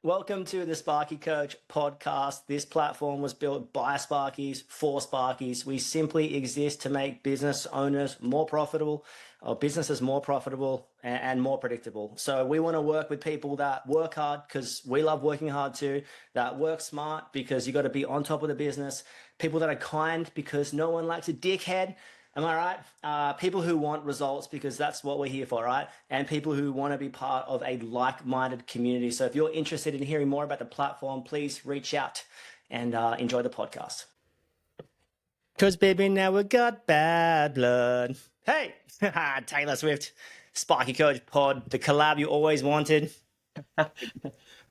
Welcome to the Sparky Coach podcast. This platform was built by Sparkies for Sparkies. We simply exist to make business owners more profitable, or businesses more profitable and more predictable. So we want to work with people that work hard because we love working hard too, that work smart because you got to be on top of the business, people that are kind because no one likes a dickhead. Am I right? People who want results because that's what we're here for, right? And people who want to be part of a like-minded community. So if you're interested in hearing more about the platform, please reach out and enjoy the podcast. Because baby, now we got bad blood. Hey, Taylor Swift, Sparky Coach pod, the collab you always wanted.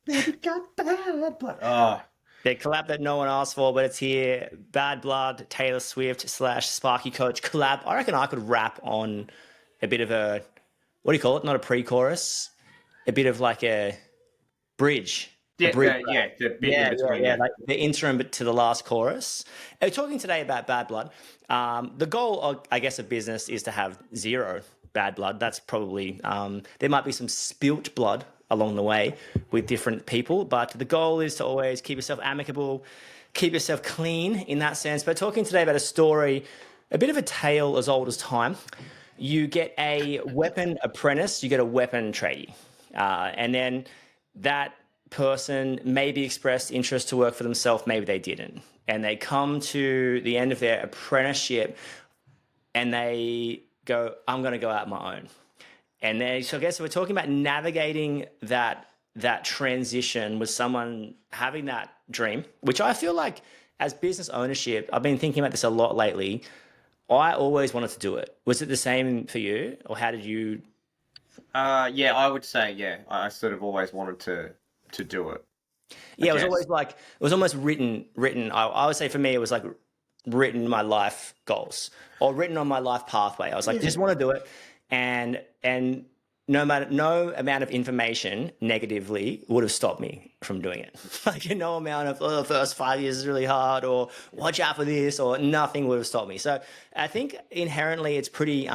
Baby got bad blood. Oh. The collab that no one asked for, but it's here. Bad Blood, Taylor Swift / Sparky Coach collab. I reckon I could rap on a bit of a, what do you call it? Not a pre-chorus. A bit of like a bridge. Yeah, the bit like the interim to the last chorus. We're talking today about bad blood. The goal, I guess, of business is to have zero bad blood. That's probably, there might be some spilt blood along the way with different people, but the goal is to always keep yourself amicable, keep yourself clean in that sense. But talking today about a story, a bit of a tale as old as time. You get a weapon apprentice, you get a weapon tradie, and then that person maybe expressed interest to work for themselves, maybe they didn't, and they come to the end of their apprenticeship and they go, I'm going to go out on my own. And then, so I guess we're talking about navigating that transition with someone having that dream, which I feel like as business ownership, I've been thinking about this a lot lately. I always wanted to do it. Was it the same for you, or how did you? Yeah, I would say, I sort of always wanted to do it. Yeah, it was always like, it was almost written. I would say for me, it was like written my life goals or written on my life pathway. I was like, just want to do it. And no amount of information negatively would have stopped me from doing it. Like no amount of the first 5 years is really hard, or watch out for this, or nothing would have stopped me. So I think inherently it's pretty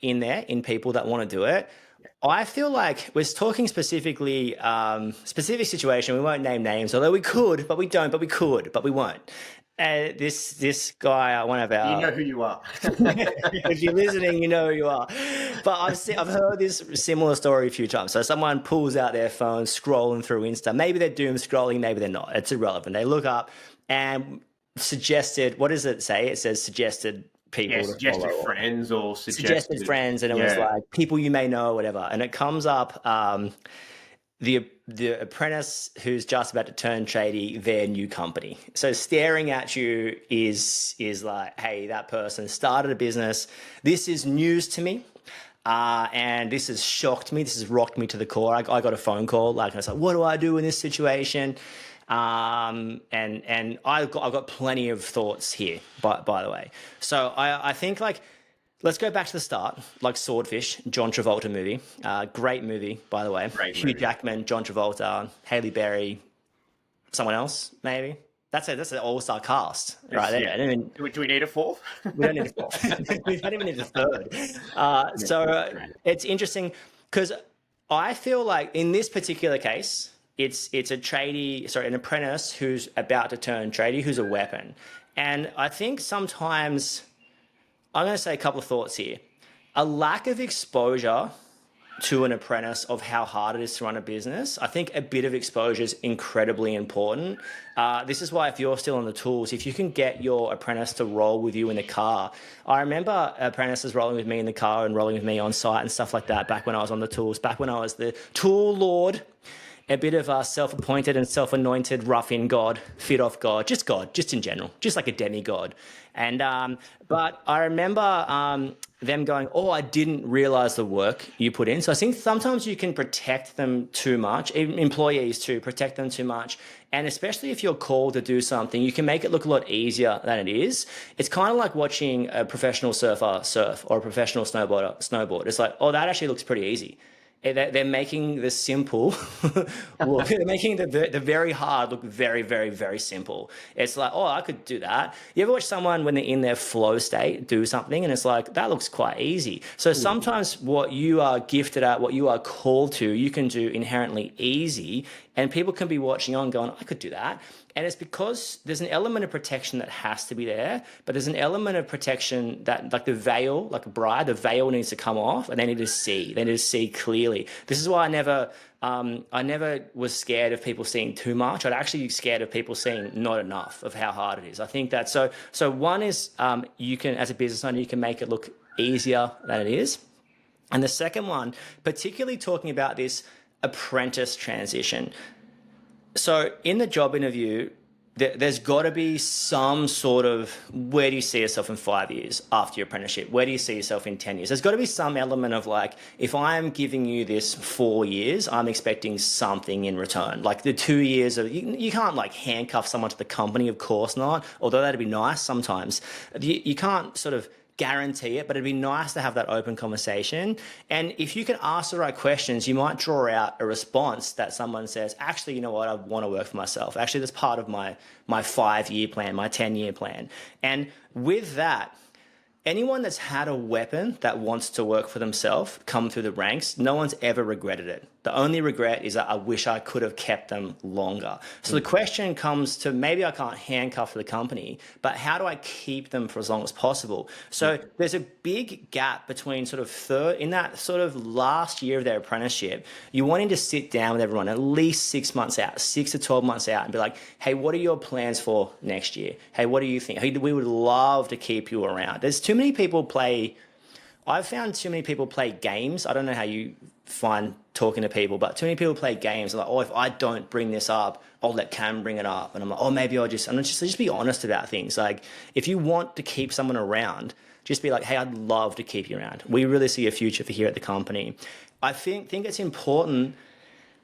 in there in people that want to do it. I feel like we're talking specifically specific situation. We won't name names, although we could, but we don't. But we could, but we won't. This guy, one of our... You know who you are. If you're listening, you know who you are. But I've heard this similar story a few times. So someone pulls out their phone, scrolling through Insta. Maybe they're doom scrolling, maybe they're not. It's irrelevant. They look up and suggested, what does it say? It says suggested people. Yeah, suggested friends or suggested friends. And it was like people you may know or whatever. And it comes up... the apprentice who's just about to turn tradie, their new company. So staring at you is like, hey, that person started a business. This is news to me. And this has shocked me. This has rocked me to the core. I got a phone call. Like, I was like, what do I do in this situation? And I've got plenty of thoughts here, by the way. So I think like, let's go back to the start, like Swordfish, John Travolta movie. Great movie, by the way. Hugh Jackman, John Travolta, Halle Berry, someone else, maybe. That's an all-star cast, right there. Yeah. Do we need a fourth? We don't need a fourth. We don't even need a third. So it's interesting because I feel like in this particular case, it's an apprentice who's about to turn tradie, who's a weapon. And I think sometimes... I'm going to say a couple of thoughts here. A lack of exposure to an apprentice of how hard it is to run a business. I think a bit of exposure is incredibly important. This is why if you're still on the tools, if you can get your apprentice to roll with you in the car. I remember apprentices rolling with me in the car and rolling with me on site and stuff like that back when I was on the tools, back when I was the tool lord. A bit of a self-appointed and self-anointed ruffian god, God, just in general, just like a demigod. And but I remember them going, oh, I didn't realize the work you put in. So I think sometimes you can protect them too much, employees too, protect them too much. And especially if you're called to do something, you can make it look a lot easier than it is. It's kind of like watching a professional surfer surf or a professional snowboarder snowboard. It's like, oh, that actually looks pretty easy. they're making the simple look, they're making the very hard look very, very, very simple. It's like, oh, I could do that. You ever watch someone when they're in their flow state do something and it's like, that looks quite easy. So sometimes what you are gifted at, what you are called to, you can do inherently easy, and people can be watching on going, I could do that. And it's because there's an element of protection that has to be there, but there's an element of protection that, like the veil, like a bride, the veil needs to come off, and they need to see. They need to see clearly. This is why I never was scared of people seeing too much. I'd actually be scared of people seeing not enough of how hard it is. I think that so one is you can, as a business owner, you can make it look easier than it is. And the second one, particularly talking about this apprentice transition. So in the job interview, there's got to be some sort of, where do you see yourself in 5 years after your apprenticeship? Where do you see yourself in 10 years? There's got to be some element of like, if I'm giving you this 4 years, I'm expecting something in return. Like the 2 years of, you can't like handcuff someone to the company, of course not, although that'd be nice sometimes. You can't sort of guarantee it, but it'd be nice to have that open conversation. And if you can ask the right questions, you might draw out a response that someone says, actually, you know what, I want to work for myself. Actually, that's part of my 5-year plan, my 10-year plan. And with that, anyone that's had a weapon that wants to work for themselves come through the ranks, no one's ever regretted it. The only regret is that I wish I could have kept them longer. So the question comes to, maybe I can't handcuff the company, but how do I keep them for as long as possible? So there's a big gap between sort of in that sort of last year of their apprenticeship, you wanting to sit down with everyone at least 6 months out, 6 to 12 months out, and be like, hey, what are your plans for next year? Hey, what do you think? Hey, we would love to keep you around. There's too many people I've found too many people play games. I don't know how you find talking to people, but too many people play games. Like, oh, if I don't bring this up, I'll let Cam bring it up. And I'm like, oh, maybe just be honest about things. Like, if you want to keep someone around, just be like, hey, I'd love to keep you around. We really see a future for here at the company. I think it's important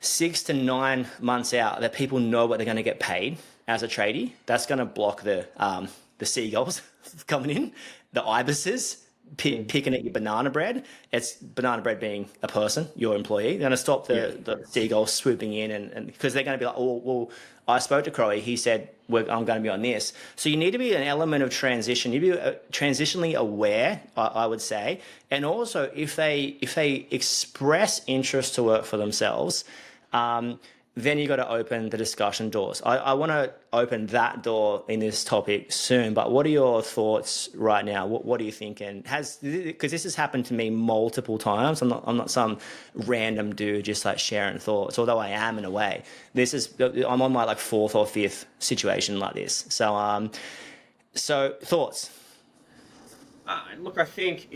6 to 9 months out that people know what they're going to get paid as a tradie. That's going to block the seagulls coming in, the ibises picking at your banana bread. It's banana bread being a person, your employee. They're going to stop the seagulls swooping in, and because they're going to be like, oh, well, I spoke to Crowy. He said, I'm going to be on this. So you need to be an element of transition. You be transitionally aware, I would say. And also, if they express interest to work for themselves, then you got to open the discussion doors. I want to open that door in this topic soon, but what are your thoughts right now? What are you thinking? Because this has happened to me multiple times. I'm not some random dude just like sharing thoughts, although I am in a way. I'm on my like 4th or 5th situation like this. So thoughts? Look, I think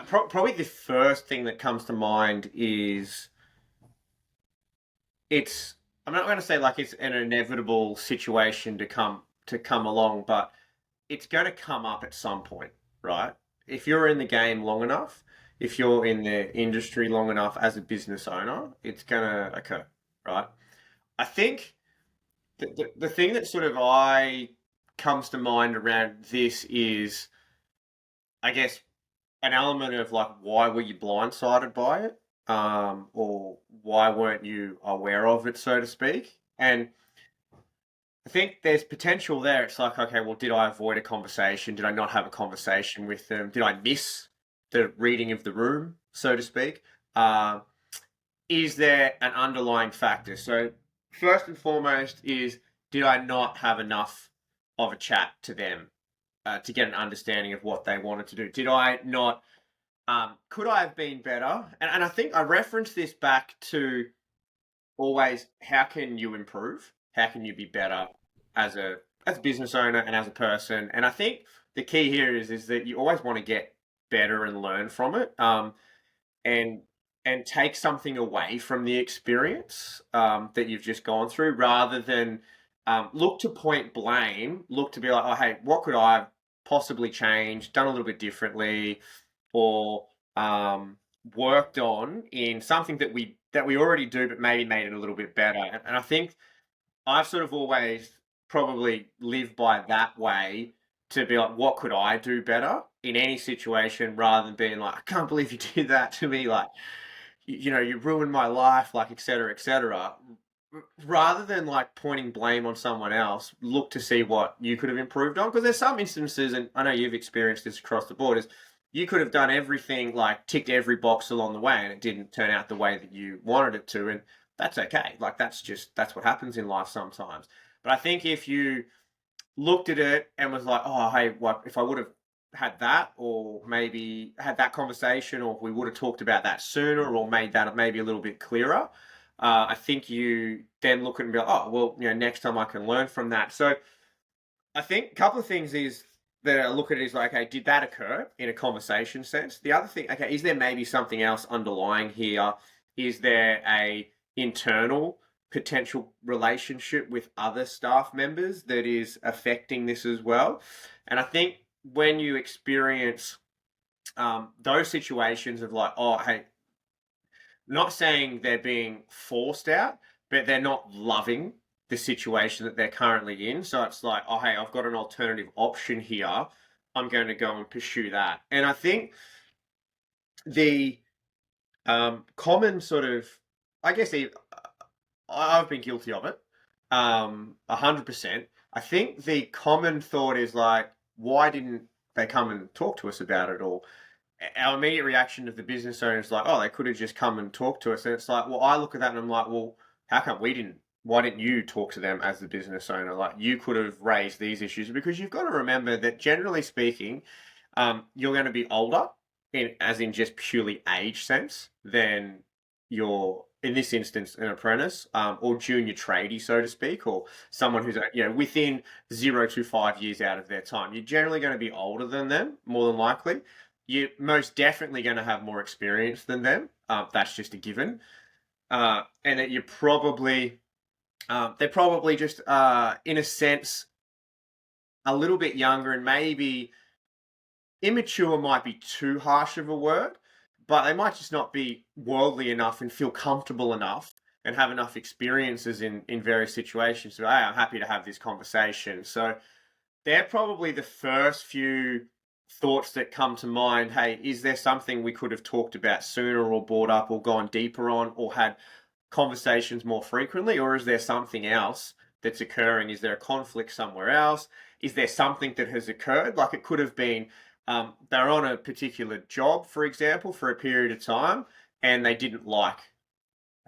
probably the first thing that comes to mind is, I'm not going to say like it's an inevitable situation to come along, but it's going to come up at some point, right? If you're in the game long enough, if you're in the industry long enough as a business owner, it's going to occur, right? I think the thing that sort of comes to mind around this is, I guess, an element of like, why were you blindsided by it? Or why weren't you aware of it, so to speak? And I think there's potential there. It's like, okay, well, did I avoid a conversation? Did I not have a conversation with them? Did I miss the reading of the room, so to speak? Is there an underlying factor? So first and foremost is, did I not have enough of a chat to them to get an understanding of what they wanted to do? Did I not... could I have been better? And I think I reference this back to always, how can you improve? How can you be better as a business owner and as a person? And I think the key here is that you always want to get better and learn from it, and take something away from the experience that you've just gone through, rather than look to point blame, look to be like, oh, hey, what could I have possibly changed, done a little bit differently, or worked on in something that we already do, but maybe made it a little bit better. And I think I've sort of always probably lived by that way, to be like, what could I do better in any situation, rather than being like, I can't believe you did that to me, like, you ruined my life, like, et cetera, rather than like pointing blame on someone else, look to see what you could have improved on. Because there's some instances, and I know you've experienced this across the board, is you could have done everything, like ticked every box along the way, and it didn't turn out the way that you wanted it to, and that's okay. Like, that's what happens in life sometimes. But I think if you looked at it and was like, oh, hey, what if I would have had that, or maybe had that conversation, or if we would have talked about that sooner, or made that maybe a little bit clearer, I think you then look at it and be like, oh, well, next time I can learn from that. So I think a couple of things is that I look at it is like, okay, did that occur in a conversation sense? The other thing, okay, is there maybe something else underlying here? Is there a internal potential relationship with other staff members that is affecting this as well? And I think when you experience those situations of like, oh, hey, not saying they're being forced out, but they're not loving the situation that they're currently in. So it's like, oh, hey, I've got an alternative option here. I'm going to go and pursue that. And I think the common sort of, I guess I've been guilty of it, 100%. I think the common thought is like, why didn't they come and talk to us about it? Or our immediate reaction of the business owner is like, oh, they could have just come and talked to us. And it's like, well, I look at that and I'm like, well, how come why didn't you talk to them as the business owner? Like, you could have raised these issues, because you've got to remember that generally speaking, you're going to be older, as in just purely age sense, than your, in this instance, an apprentice, or junior tradie, so to speak, or someone who's within 0 to 5 years out of their time. You're generally going to be older than them, more than likely. You're most definitely going to have more experience than them. That's just a given. And that you're probably, they're probably just, in a sense, a little bit younger, and maybe immature might be too harsh of a word, but they might just not be worldly enough and feel comfortable enough and have enough experiences in various situations. So, hey, I'm happy to have this conversation. So they're probably the first few thoughts that come to mind. Hey, is there something we could have talked about sooner, or brought up, or gone deeper on, or had conversations more frequently? Or is there something else that's occurring? Is there a conflict somewhere else? Is there something that has occurred? Like, it could have been they're on a particular job, for example, for a period of time, and they didn't like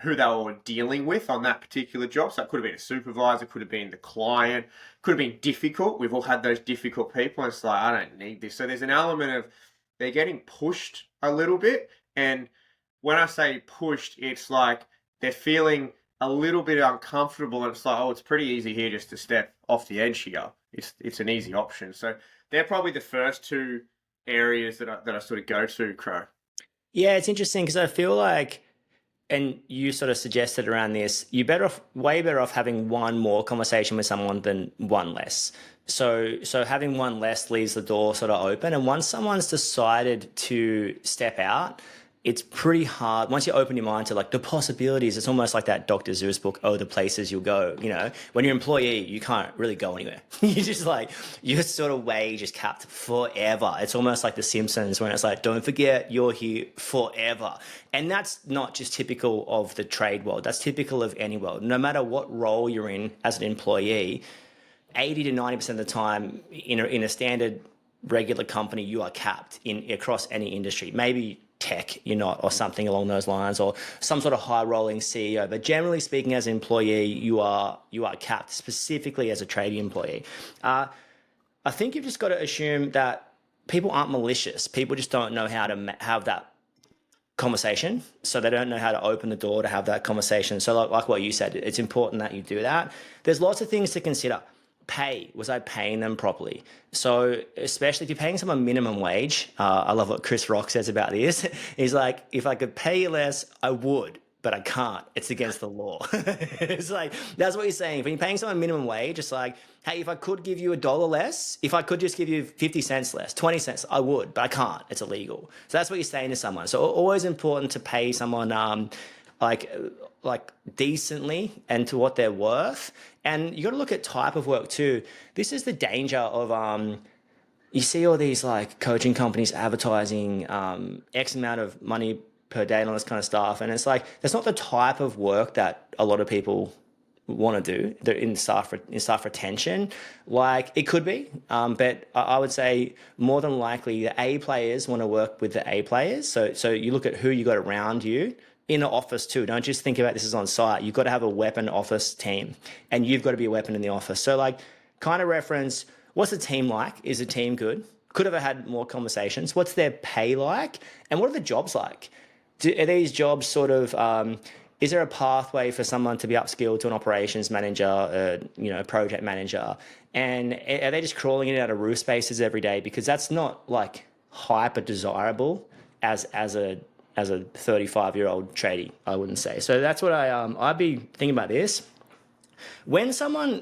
who they were dealing with on that particular job. So it could have been a supervisor, could have been the client, could have been difficult. We've all had those difficult people, and it's like, I don't need this. So there's an element of they're getting pushed a little bit. And when I say pushed, it's like they're feeling a little bit uncomfortable, and it's like, oh, it's pretty easy here just to step off the edge here. It's an easy option. So they're probably the first two areas that I sort of go to, Crow. Yeah, it's interesting because I feel like, and you sort of suggested around this, you're way better off having one more conversation with someone than one less. So having one less leaves the door sort of open. And once someone's decided to step out, it's pretty hard. Once you open your mind to like the possibilities, it's almost like that Dr. Seuss book, Oh, the Places You'll Go. When you're an employee, you can't really go anywhere. You're just like, you're sort of just capped forever. It's almost like The Simpsons, when it's like, don't forget, you're here forever. And that's not just typical of the trade world. That's typical of any world. No matter what role you're in as an employee, 80 to 90% of the time in a standard regular company, you are capped across any industry. Maybe tech, you're not, or something along those lines, or some sort of high-rolling CEO. But generally speaking, as an employee, you are capped, specifically as a tradie employee. I think you've just got to assume that people aren't malicious. People just don't know how to have that conversation, so they don't know how to open the door to have that conversation. So like what you said, it's important that you do that. There's lots of things to consider. Pay, was I paying them properly? So especially if you're paying someone minimum wage, I love what Chris Rock says about this. He's like, if I could pay you less, I would, but I can't. It's against the law. It's like, that's what you're saying. When you're paying someone minimum wage, it's like, hey, if I could give you $1 less, if I could just give you 50 cents less, 20 cents, I would, but I can't. It's illegal. So that's what you're saying to someone. So always important to pay someone like decently and to what they're worth. And you got to look at type of work too. This is the danger of you see all these like coaching companies advertising X amount of money per day and all this kind of stuff. And it's like, that's not the type of work that a lot of people want to do. They're in staff retention. Like it could be, but I would say more than likely the A players want to work with the A players. So you look at who you got around you in the office too. Don't just think about this as on site. You've got to have a weapon office team, and you've got to be a weapon in the office. So like, kind of reference, what's the team like? Is the team good? Could have had more conversations. What's their pay like? And what are the jobs like? Are these jobs sort of, is there a pathway for someone to be upskilled to an operations manager, project manager? And are they just crawling in and out of roof spaces every day? Because that's not like hyper desirable as a 35-year-old tradie, I wouldn't say. So that's what I'd be thinking about this. When someone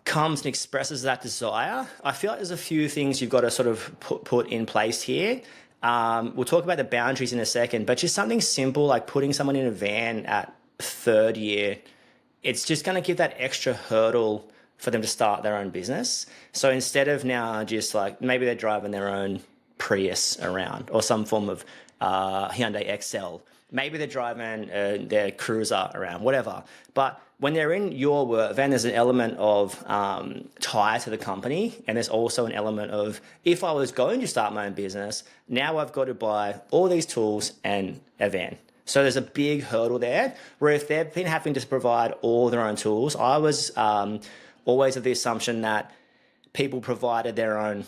comes and expresses that desire, I feel like there's a few things you've got to sort of put in place here. We'll talk about the boundaries in a second, but just something simple like putting someone in a van at third year, it's just going to give that extra hurdle for them to start their own business. So instead of now just like maybe they're driving their own Prius around or some form of Hyundai Excel, maybe they're driving their Cruiser around, whatever. But when they're in your work, then there's an element of tie to the company, and there's also an element of, if I was going to start my own business, now I've got to buy all these tools and a van. So there's a big hurdle there, where if they've been having to provide all their own tools, I was always of the assumption that people provided their own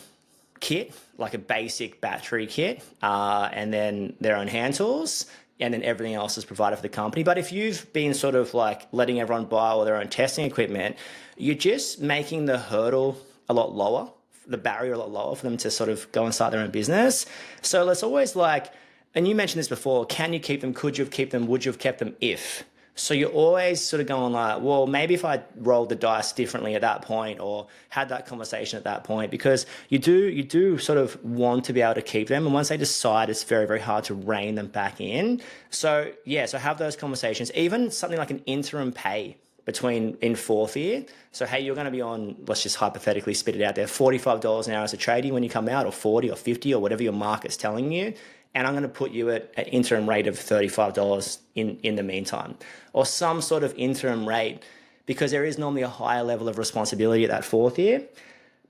kit, like a basic battery kit, and then their own hand tools, and then everything else is provided for the company. But if you've been sort of like letting everyone buy all their own testing equipment, you're just making the hurdle a lot lower, the barrier a lot lower for them to sort of go and start their own business. So let's always like, and you mentioned this before, can you keep them? Could you have kept them? Would you have kept them if? So you're always sort of going like, well, maybe if I rolled the dice differently at that point or had that conversation at that point, because you do sort of want to be able to keep them. And once they decide, it's very, very hard to rein them back in. So yeah, so have those conversations, even something like an interim pay in fourth year. So, hey, you're going to be on, let's just hypothetically spit it out there, $45 an hour as a tradie when you come out, or 40 or 50 or whatever your market's telling you. And I'm going to put you at an interim rate of $35 in the meantime, or some sort of interim rate, because there is normally a higher level of responsibility at that fourth year.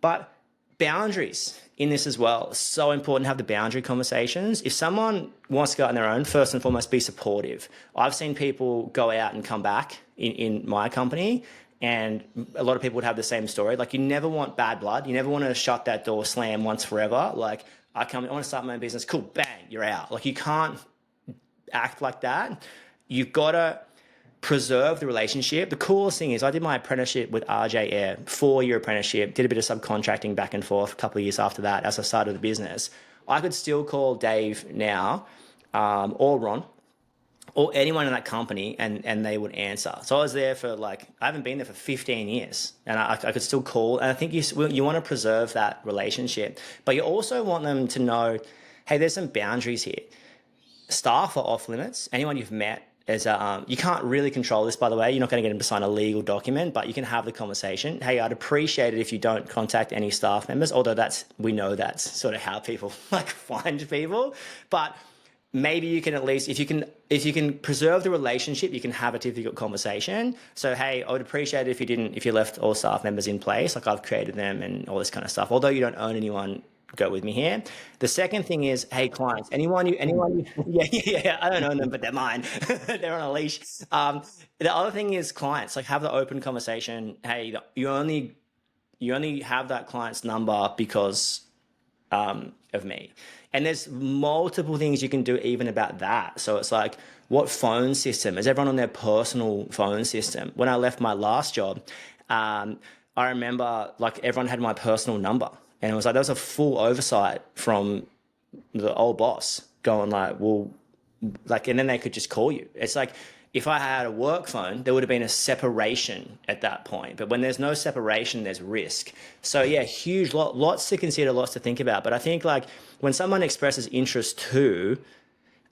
But boundaries in this as well. It's so important to have the boundary conversations. If someone wants to go out on their own, first and foremost, be supportive. I've seen people go out and come back in my company, and a lot of people would have the same story. Like, you never want bad blood. You never want to shut that door, slam once forever. Like, I want to start my own business. Cool, bang, you're out. Like, you can't act like that. You've got to preserve the relationship. The coolest thing is I did my apprenticeship with RJ Air, 4-year apprenticeship, did a bit of subcontracting back and forth a couple of years after that as I started the business. I could still call Dave now, or Ron, or anyone in that company, and they would answer. So I was there for I haven't been there for 15 years, and I could still call. And I think you want to preserve that relationship, but you also want them to know, hey, there's some boundaries here. Staff are off limits. Anyone you've met is, you can't really control this, by the way. You're not going to get them to sign a legal document, but you can have the conversation. Hey, I'd appreciate it if you don't contact any staff members, although we know that's sort of how people find people. But maybe you can at least, if you can preserve the relationship, you can have a difficult conversation. So, hey, I would appreciate it if you left all staff members in place, like I've created them and all this kind of stuff. Although you don't own anyone, go with me here. The second thing is, hey, clients, anyone you, yeah, I don't own them, but they're mine. They're on a leash. The other thing is clients, have the open conversation. Hey, you only have that client's number because of me. And there's multiple things you can do even about that. So it's like, what phone system? Is everyone on their personal phone system? When I left my last job, I remember everyone had my personal number. And it was there was a full oversight from the old boss going and then they could just call you. It's like, if I had a work phone, there would have been a separation at that point. But when there's no separation, there's risk. So yeah, huge, lots to consider, lots to think about. But I think when someone expresses interest too,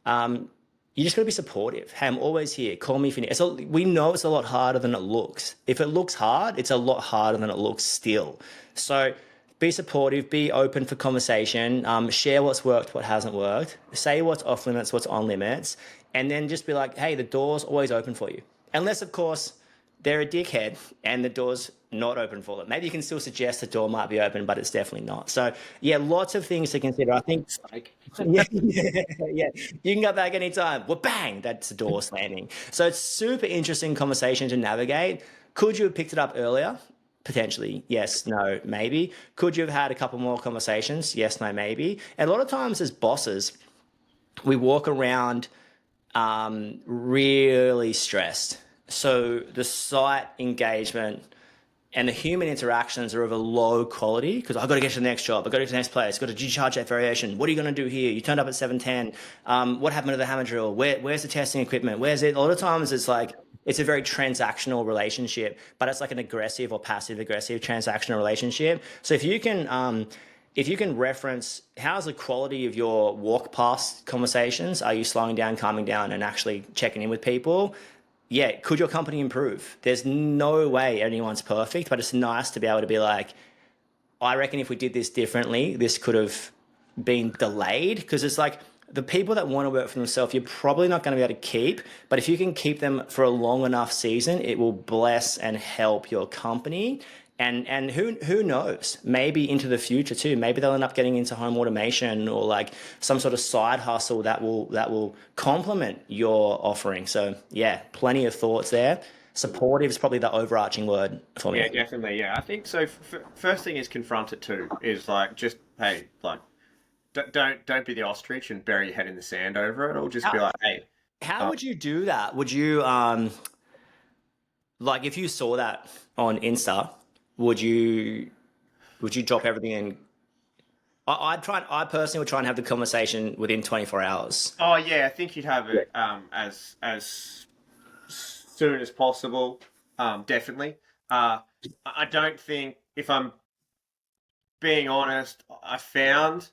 you just got to be supportive. Hey, I'm always here. Call me if you need. We know it's a lot harder than it looks. If it looks hard, it's a lot harder than it looks still. So be supportive, be open for conversation, share what's worked, what hasn't worked, say what's off limits, what's on limits, and then just be like, hey, the door's always open for you. Unless, of course, they're a dickhead and the door's not open for them. Maybe you can still suggest the door might be open, but it's definitely not. So yeah, lots of things to consider. I think, yeah, yeah, you can go back anytime. Well, bang, that's the door slamming. So it's super interesting conversation to navigate. Could you have picked it up earlier? Potentially, yes, no, maybe. Could you have had a couple more conversations? Yes, no, maybe. And a lot of times as bosses, we walk around really stressed. So the site engagement and the human interactions are of a low quality because I've got to get to the next job. I've got to get to the next place. I've got to charge that variation. What are you going to do here? You turned up at 7:10. What happened to the hammer drill? Where's the testing equipment? Where's it? A lot of times it's like, it's a very transactional relationship, but it's like an aggressive or passive aggressive transactional relationship. So if you can reference how's the quality of your walk past conversations, are you slowing down, calming down, and actually checking in with people? Yeah, could your company improve? There's no way anyone's perfect, but it's nice to be able to be like, I reckon if we did this differently, this could have been delayed. Because it's like the people that want to work for themselves, you're probably not going to be able to keep. But if you can keep them for a long enough season, it will bless and help your company. And who knows? Maybe into the future too. Maybe they'll end up getting into home automation or like some sort of side hustle that will complement your offering. So yeah, plenty of thoughts there. Supportive is probably the overarching word for me. Yeah, definitely. Yeah, I think so. First thing is confront it too. Is like just hey, like don't be the ostrich and bury your head in the sand over it. Or just be How, like, hey, how would you do that? Would you like if you saw that on Insta, would you drop everything and I personally would try and have the conversation within 24 hours. oh yeah, I think you'd have it as soon as possible. Definitely. I don't think, if I'm being honest, I found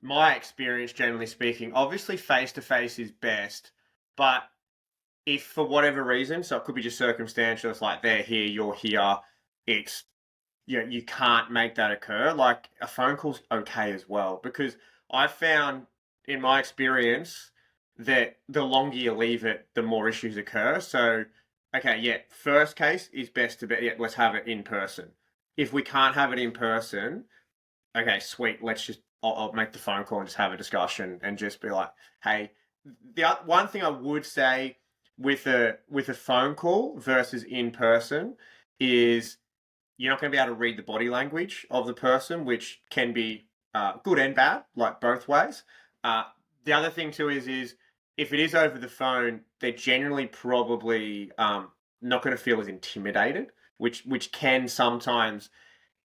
my experience, generally speaking, obviously face to face is best, but if for whatever reason, so it could be just circumstantial, it's like they're here, you're here, it's you can't make that occur. Like a phone call's okay as well, because I found in my experience that the longer you leave it, the more issues occur. So, okay, yeah, first case is best to be, yeah, let's have it in person. If we can't have it in person, okay, sweet, let's just, I'll make the phone call and just have a discussion and just be like, hey, one thing I would say with a phone call versus in person is you're not going to be able to read the body language of the person, which can be good and bad, like both ways. The other thing too is if it is over the phone, they're generally probably not going to feel as intimidated, which can sometimes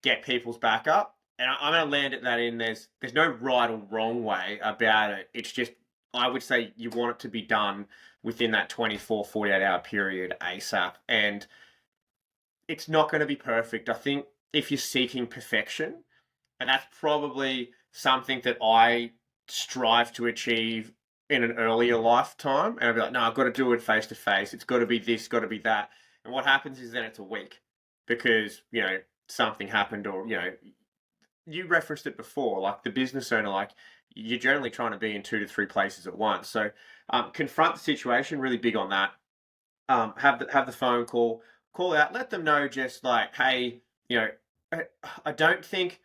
get people's back up. And I'm going to land at that in there's no right or wrong way about it. It's just, I would say you want it to be done within that 24, 48-hour period ASAP. And it's not going to be perfect. I think if you're seeking perfection, and that's probably something that I strive to achieve in an earlier lifetime, and I'd be like, no, I've got to do it face to face. It's got to be this, got to be that. And what happens is then it's a week because, something happened, or, you referenced it before, like the business owner, like you're generally trying to be in 2 to 3 places at once. So confront the situation, really big on that. Have the phone call out, let them know just like, hey, I don't think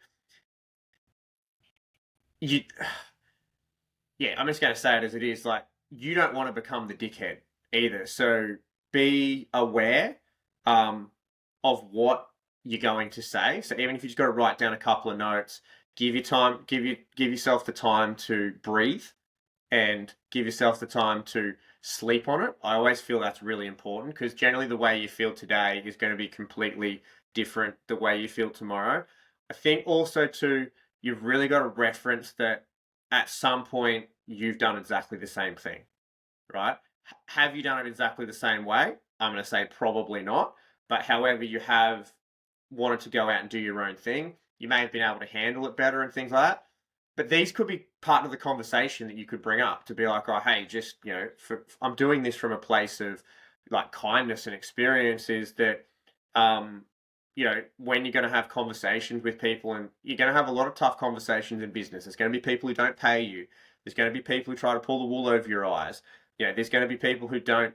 you, yeah, I'm just going to say it as it is. Like, you don't want to become the dickhead either. So be aware of what you're going to say. So even if you just got to write down a couple of notes, give yourself the time to breathe and give yourself the time to sleep on it. I always feel that's really important because generally the way you feel today is going to be completely different the way you feel tomorrow. I think also too, you've really got to reference that at some point you've done exactly the same thing, right? Have you done it exactly the same way? I'm going to say probably not. But however, you have wanted to go out and do your own thing. You may have been able to handle it better and things like that. But these could be part of the conversation that you could bring up to be like, oh, hey, just, I'm doing this from a place of like kindness and experiences that when you're going to have conversations with people, and you're going to have a lot of tough conversations in business. There's going to be people who don't pay you. There's going to be people who try to pull the wool over your eyes. There's going to be people who don't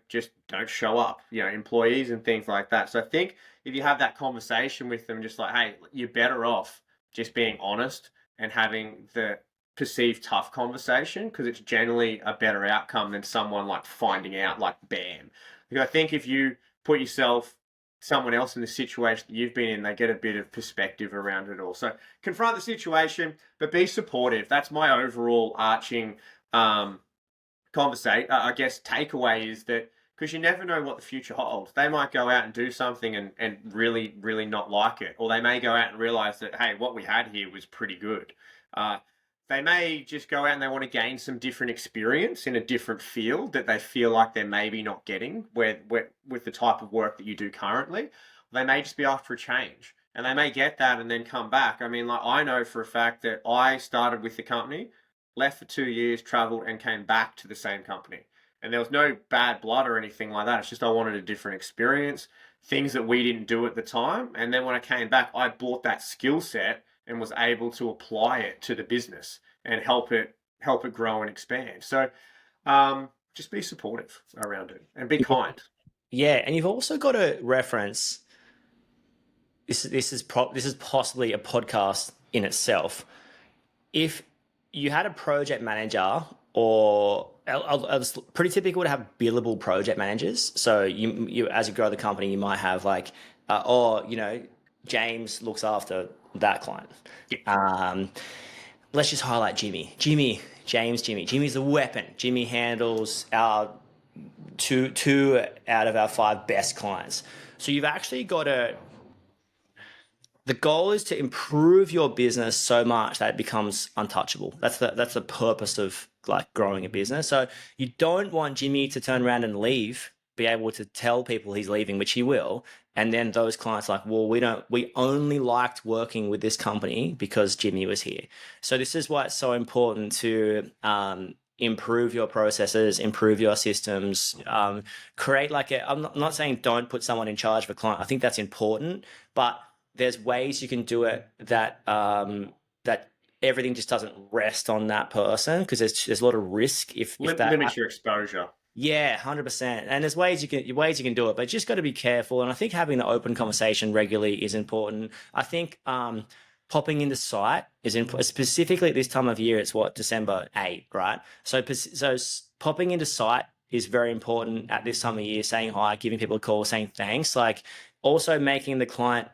show up, employees and things like that. So I think if you have that conversation with them, just like, hey, you're better off just being honest and having the perceived tough conversation, because it's generally a better outcome than someone like finding out like bam. Because I think if you put someone else in the situation that you've been in, they get a bit of perspective around it all. So confront the situation, but be supportive. That's my overall arching takeaway, is that because you never know what the future holds. They might go out and do something and really, really not like it. Or they may go out and realize that, hey, what we had here was pretty good. They may just go out and they want to gain some different experience in a different field that they feel like they're maybe not getting with the type of work that you do currently. They may just be after a change, and they may get that and then come back. I mean, like, I know for a fact that I started with the company, left for 2 years, traveled, and came back to the same company. And there was no bad blood or anything like that. It's just I wanted a different experience, things that we didn't do at the time. And then when I came back, I brought that skill set and was able to apply it to the business and help it grow and expand. So just be supportive around it and be kind. Yeah, and you've also got to reference this is possibly a podcast in itself. If you had a project manager, or it's pretty typical to have billable project managers. So you as you grow the company, you might have like, James looks after that client. Yeah. Let's just highlight Jimmy. James. Jimmy's the weapon. Jimmy handles our two out of our 5 best clients. So you've actually got to. The goal is to improve your business so much that it becomes untouchable. That's the purpose of like growing a business. So you don't want Jimmy to turn around and leave, be able to tell people he's leaving, which he will. And then those clients like, well, we only liked working with this company because Jimmy was here. So this is why it's so important to improve your processes, improve your systems, create I'm not saying don't put someone in charge of a client. I think that's important, but there's ways you can do it that that everything just doesn't rest on that person, because there's a lot of risk if that limits your exposure. Yeah, 100%. And there's ways you can do it, but you just got to be careful. And I think having the open conversation regularly is important. I think popping into site is specifically at this time of year. It's December 8, right? So popping into site is very important at this time of year. Saying hi, giving people a call, saying thanks. Like also making the client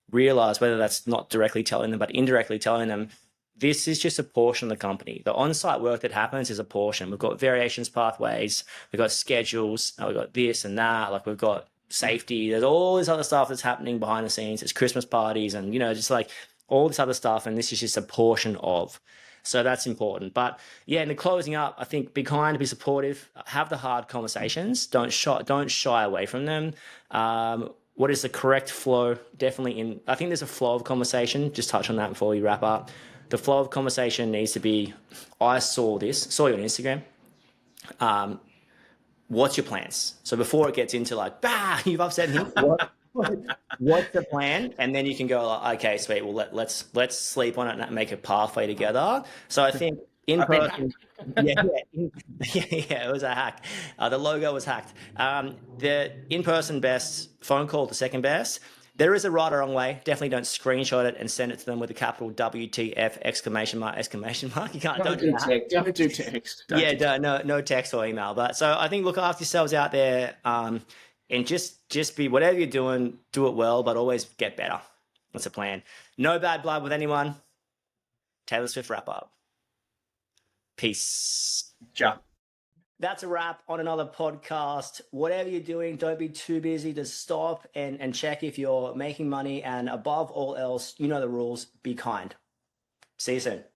realize, whether that's not directly telling them but indirectly telling them, this is just a portion of the company. The on-site work that happens is a portion. We've got variations pathways, we've got schedules, we've got this and that, like we've got safety, there's all this other stuff that's happening behind the scenes. There's Christmas parties and just like all this other stuff, and this is just a portion of. So that's important. But yeah, in the closing up, I think be kind, be supportive, have the hard conversations, don't shy away from them. What is the correct flow? Definitely I think there's a flow of conversation. Just touch on that before we wrap up. The flow of conversation needs to be, I saw you on Instagram. What's your plans? So before it gets into like, you've upset him. What's the plan? And then you can go like, okay, sweet. Well, let's sleep on it and make a pathway together. So I think in person, it was a hack. The logo was hacked. The in-person best, phone call the second best. There is a right or wrong way. Definitely don't screenshot it and send it to them with a capital WTF exclamation mark. You can't. Don't do text. No text or email. But so I think look after yourselves out there, and just be whatever you're doing, do it well, but always get better. That's the plan. No bad blood with anyone. Taylor Swift wrap up. Peace. Ciao. That's a wrap on another podcast. Whatever you're doing, don't be too busy to stop and check if you're making money. And above all else, you know the rules. Be kind. See you soon.